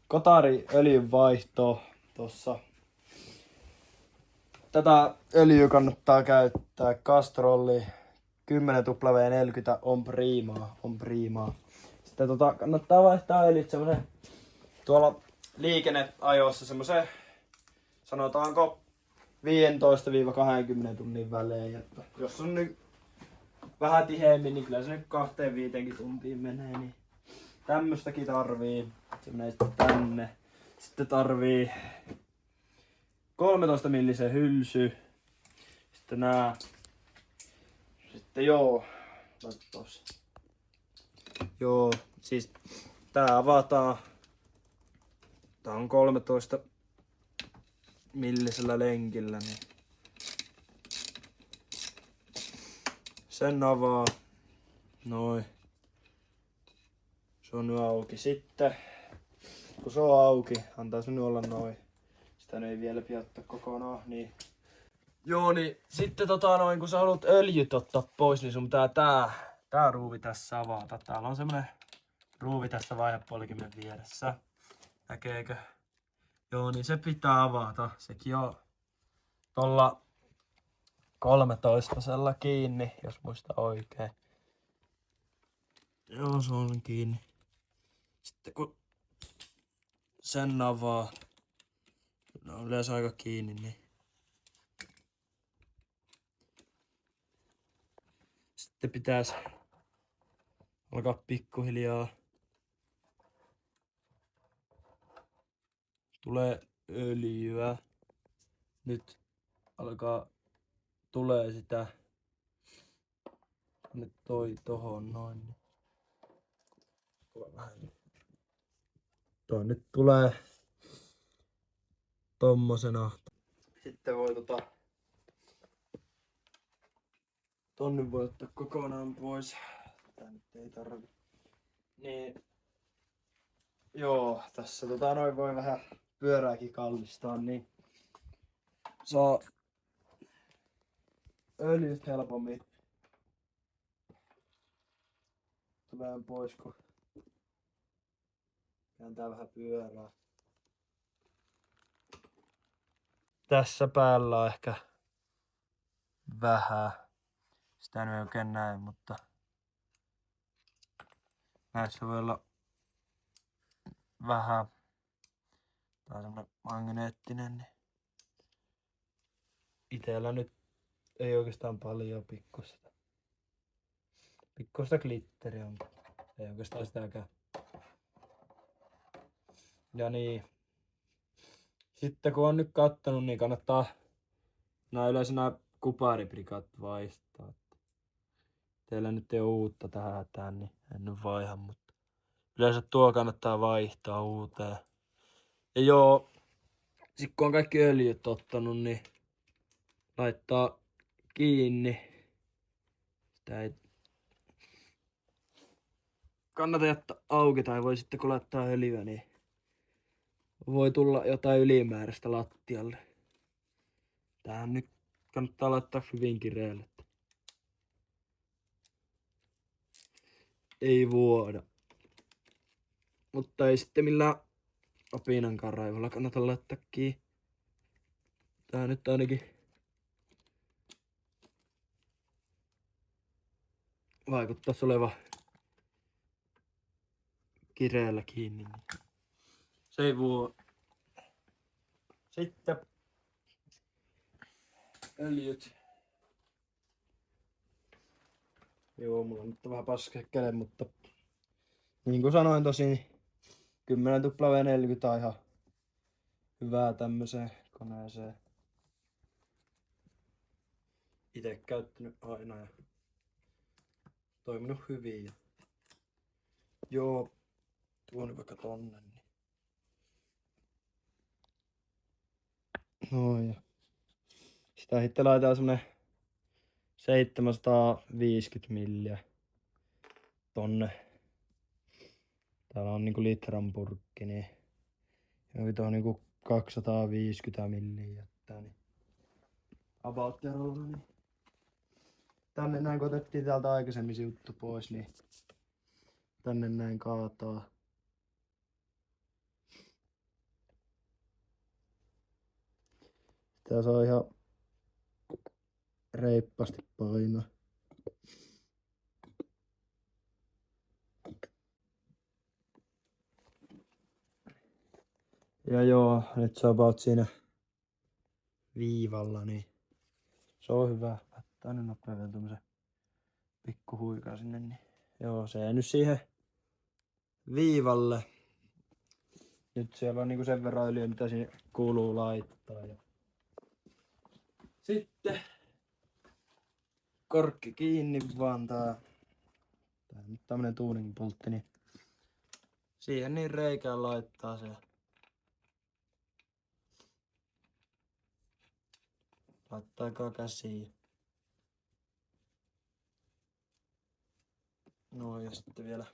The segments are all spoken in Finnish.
Kotari öljynvaihto tossa. Tätä öljyä kannattaa käyttää Castrolli 10W40 on primaa. Sitten kannattaa vaihtaa öljyt semmosen tuolla liikenneajoissa semmosen sanotaanko 15-20 tunnin välein. Että jos on nyt vähän tiheemmin, niin kyllä se nyt 2-5 tuntiin menee. Niin tämmöstäkin tarvii. Se menee sitten tänne. Sitten tarvii 13 millisen hylsy. Sitten nää. Sitten Joo, siis tää avataan. Tää on 13 millisellä lenkillä, niin sen avaa. Noin. Se on nyt auki. Sitten kun se on auki, antaa se nyt olla noin. Sitä ei vielä piottaa kokonaan. Niin. Joo, niin sitten kun sä haluat öljyt ottaa pois, niin sun pitää tää ruuvi tässä avata. Täällä on semmonen ruuvi tässä vaihepolikimen vieressä. Näkeekö? Joo, niin se pitää avata. Sekin on tolla 13 kiinni, jos muista oikein. Joo, se on kiinni. Sitten kun sen avaa, no on yleensä aika kiinni, niin sitten pitäisi alkaa pikkuhiljaa. Tulee öljyä. Nyt tulee sitä. Nyt tohon noin. Toi nyt tulee tommosena. Sitten voi tonne voi ottaa kokonaan pois. Tää nyt ei tarvi. Niin. Joo, tässä noin voi vähän pyörääkin kallistaa, niin saa öljyt helpommin tulee pois, kun kääntää vähän pyörää. Tässä päällä on ehkä vähän. Sitä ei oikein näe, mutta näissä voi olla vähän. Tää on semmonen magneettinen. Niin itellä nyt ei oikeastaan paljon pikkuista glitteriä on. Ei oikeastaan sitäkään. Ja niin. Sitten kun on nyt kattonut, niin kannattaa yleensä nämä kupariprikat vaihtaa. Teillä nyt ei ole uutta tähän, niin en nyt vaiha, mutta yleensä tuo kannattaa vaihtaa uuteen. Ja joo, sit kun on kaikki öljyt ottanut, niin laittaa kiinni. Sitä ei kannata jättää auki, tai voi sitten kun laittaa öljyä, niin voi tulla jotain ylimääräistä lattialle. Tähän nyt kannattaa laittaa hyvin kireelle. Ei vuoda. Mutta ei sitten millään apinankaan raivolla kannata laittaa kiinni. Tää nyt ainakin vaikuttaisi oleva kireellä kiinni. Se ei vuoda. Sitten öljyt. Joo, mulla on nyt vähän paskekele, mutta niin kuin sanoin tosin, 10W40 on ihan hyvää tämmöiseen koneeseen. Itse käyttänyt aina ja toiminut hyvin. Joo, tuon vaikka tonne. Niin. Noin. Ja sitä sitten laitetaan semmonen 750 milliä tonne. Täällä on niinku litran purkki, niin johonkin tuohon niinku 250 milliä jättää. Niin about erolla, niin tänne näin kun otettiin täältä aikaisemmin se juttu pois, niin tänne näin kaataa. Tää saa ihan reippaasti painaa. Ja joo, nyt se on about siinä viivalla, niin se on hyvä. Laittaa nyt nopea vielä tommosen pikku huikaa sinne, niin joo, se nyt siihen viivalle. Nyt siellä on niinku sen verran öljyä, mitä siinä kuuluu laittaa. Ja sitten korkki kiinni vaan tää on nyt tämmönen tuuningpultti, niin siihen niin reikään laittaa se. Laittaakaa käsiin. No ja sitten vielä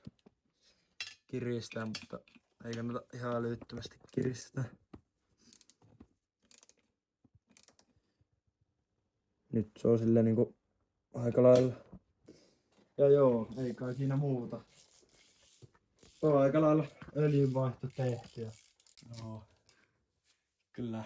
kiristää, mutta ei kannata ihan älyttömästi kiristää. Nyt se on silleen niinku aika lailla. Ja joo, ei kai siinä muuta. Se on aika lailla öljynvaihto tehty. Joo. Kyllä